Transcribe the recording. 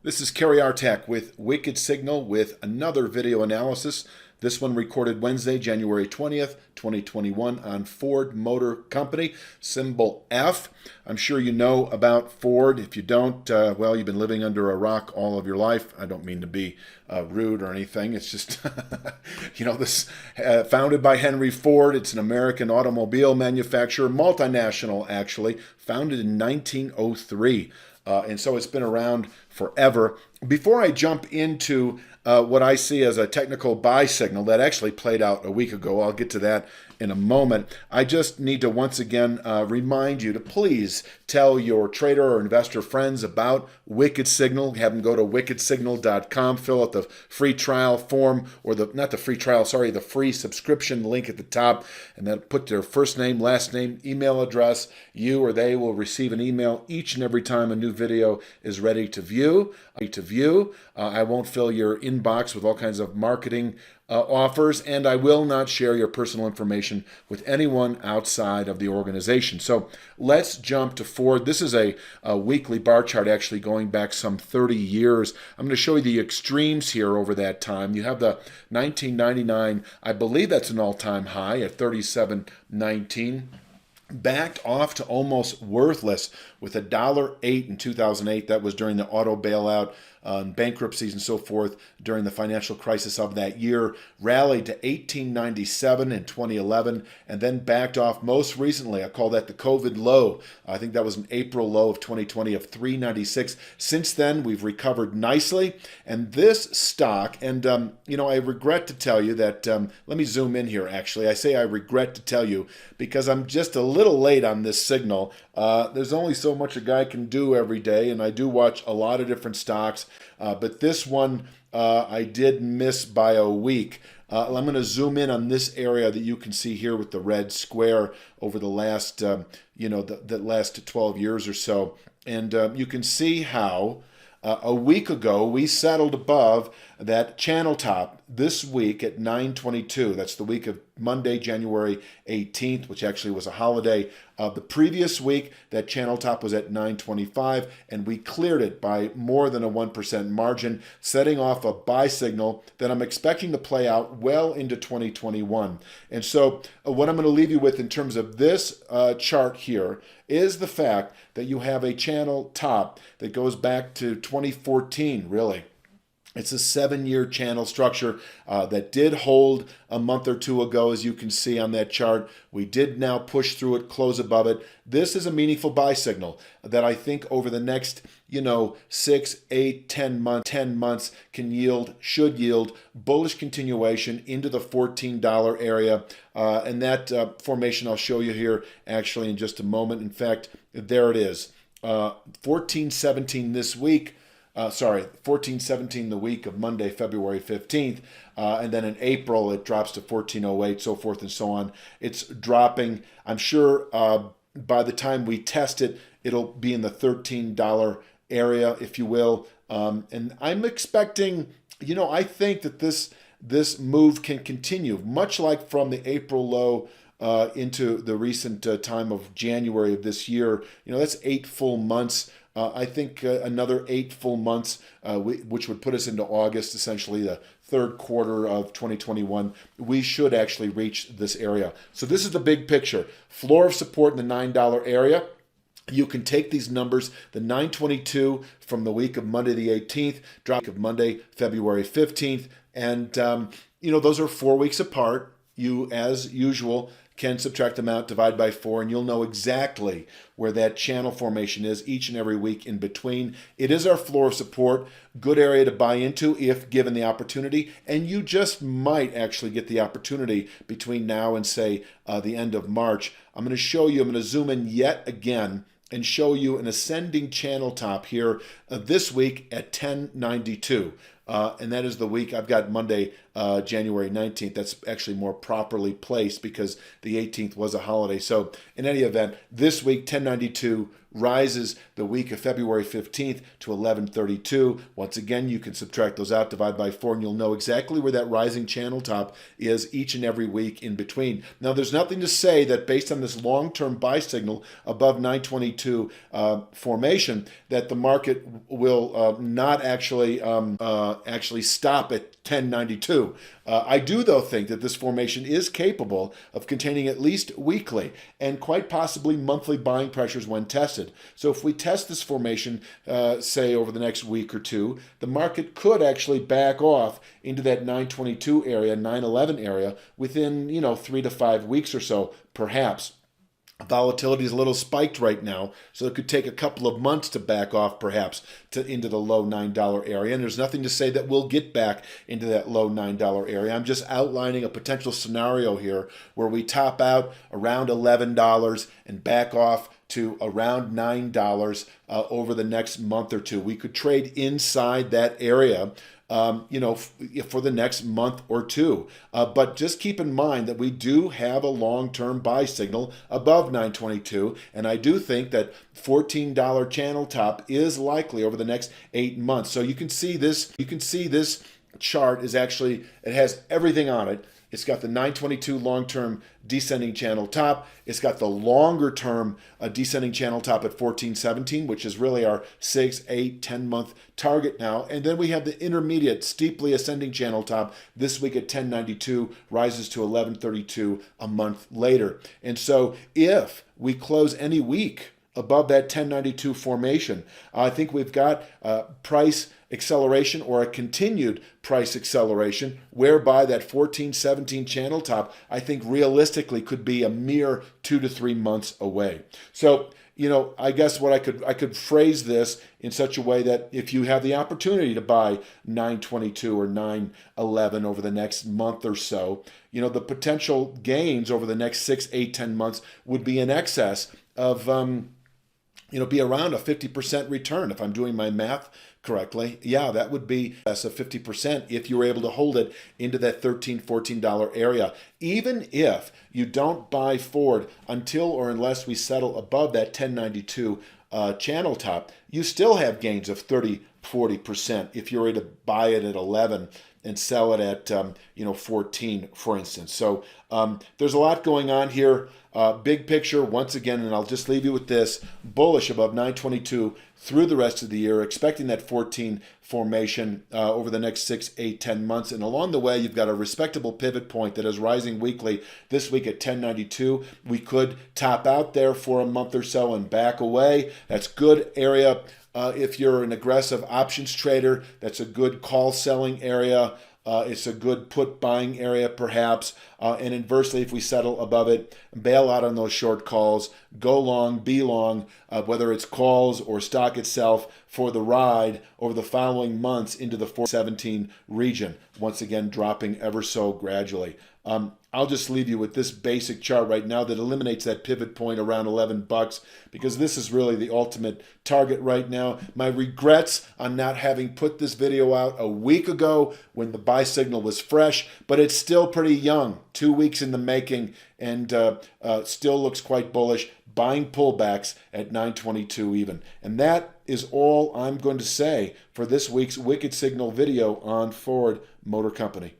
This is Cary with Wicked Signal with another video analysis. This one recorded Wednesday, January 20th, 2021 on Ford Motor Company, symbol F. I'm sure you know about Ford. If you don't, well, you've been living under a rock all of your life. I don't mean to be rude or anything. It's just, this founded by Henry Ford. It's an American automobile manufacturer, multinational actually, founded in 1903. And so it's been around forever. Before I jump into what I see as a technical buy signal that actually played out a week ago, I'll get to that in a moment. I just need to once again remind you to please tell your trader or investor friends about Wicked Signal. Have them go to wickedsignal.com, fill out the free trial form, or the free subscription link at the top, and then put their first name, last name, email address. You or they will receive an email each and every time a new video is ready to view. I won't fill your inbox with all kinds of marketing offers, and I will not share your personal information with anyone outside of the organization. So let's jump to Ford. This is a weekly bar chart actually going back some 30 years. I'm going to show you the extremes here over that time. You have the 1999, I believe that's an all-time high at 37.19. Backed off to almost worthless with $1.08 in 2008. That was during the auto bailout, bankruptcies and so forth during the financial crisis of that year. Rallied to $18.97 in 2011 and then backed off most recently. I call that the COVID low. I think that was an April low of 2020 of $3.96. Since then, we've recovered nicely. And this stock, and I regret to tell you that, let me zoom in here actually. I say I regret to tell you because I'm just a little late on this signal. There's only so much a guy can do every day, and I do watch a lot of different stocks, but this one I did miss by a week. I'm going to zoom in on this area that you can see here with the red square over the last, the last 12 years or so, and you can see how a week ago we settled above that channel top this week at 922. That's the week of Monday, January 18th, which actually was a holiday. The previous week, that channel top was at 925, and we cleared it by more than a 1% margin, setting off a buy signal that I'm expecting to play out well into 2021. And so what I'm going to leave you with in terms of this chart here is the fact that you have a channel top that goes back to 2014, really. It's a 7-year channel structure that did hold a month or two ago, as you can see on that chart. We did now push through it, close above it. This is a meaningful buy signal that I think over the next, 6, 8, 10 months should yield bullish continuation into the $14 area. And that formation I'll show you here actually in just a moment. In fact, there it is. 14.17 this week. 14.17 the week of Monday, February 15th. And then in April, it drops to 14.08, so forth and so on. It's dropping. I'm sure by the time we test it, it'll be in the $13 area, if you will. And I'm expecting, I think that this move can continue, much like from the April low into the recent time of January of this year. That's 8 full months. I think another 8 full months, which would put us into August, essentially the third quarter of 2021, we should actually reach this area. So this is the big picture. Floor of support in the $9 area. You can take these numbers, the 922 from the week of Monday the 18th, drop of Monday, February 15th, and those are 4 weeks apart. You, as usual, can subtract them out, divide by 4, and you'll know exactly where that channel formation is each and every week in between. It is our floor of support, good area to buy into if given the opportunity, and you just might actually get the opportunity between now and, say, the end of March. I'm going to zoom in yet again and show you an ascending channel top here this week at 1092. and that is the week. I've got Monday, January 19th. That's actually more properly placed because the 18th was a holiday. So in any event, this week 1092 rises the week of February 15th to 1132. Once again, you can subtract those out, divide by 4, and you'll know exactly where that rising channel top is each and every week in between. Now, there's nothing to say that based on this long-term buy signal above 922 formation that the market will not actually stop at 1092. I do, though, think that this formation is capable of containing at least weekly and quite possibly monthly buying pressures when tested. So if we test this formation, say, over the next week or two, the market could actually back off into that 922 area, 911 area within, 3 to 5 weeks or so, perhaps. Volatility is a little spiked right now, so it could take a couple of months to back off perhaps into the low $9 area. And there's nothing to say that we'll get back into that low $9 area. I'm just outlining a potential scenario here where we top out around $11 and back off to around $9 over the next month or two. We could trade inside that area for the next month or two. But just keep in mind that we do have a long-term buy signal above 922, and I do think that $14 channel top is likely over the next 8 months. So you can see this chart is actually, it has everything on it. It's got the 922 long-term descending channel top. It's got the longer-term descending channel top at 1417, which is really our 6, 8, 10-month target now. And then we have the intermediate, steeply ascending channel top this week at 1092, rises to 1132 a month later. And so if we close any week above that 1092 formation, I think we've got price acceleration or a continued price acceleration whereby that 1417 channel top, I think realistically could be a mere 2 to 3 months away. So, I guess what I could phrase this in such a way that if you have the opportunity to buy 922 or 911 over the next month or so, the potential gains over the next 6, 8, 10 months would be in excess of be around a 50% return. If I'm doing my math correctly, yeah, that would be less of 50% if you were able to hold it into that $13, $14 area. Even if you don't buy forward until or unless we settle above that 1092 channel top, you still have gains of 30, 40% if you're able to buy it at 11 and sell it at 14, for instance. So there's a lot going on here. Big picture, once again, and I'll just leave you with this, bullish above 922 through the rest of the year, expecting that 14 formation over the next 6, 8, 10 months. And along the way, you've got a respectable pivot point that is rising weekly. This week at 1092, we could top out there for a month or so and back away. That's good area. If you're an aggressive options trader, that's a good call selling area. It's a good put buying area perhaps. And inversely, if we settle above it, bail out on those short calls, go long, be long, whether it's calls or stock itself for the ride over the following months into the 417 region, once again dropping ever so gradually. I'll just leave you with this basic chart right now that eliminates that pivot point around $11 because this is really the ultimate target right now. My regrets on not having put this video out a week ago when the buy signal was fresh, but it's still pretty young, 2 weeks in the making, and still looks quite bullish. Buying pullbacks at 922 even. And that is all I'm going to say for this week's Wicked Signal video on Ford Motor Company.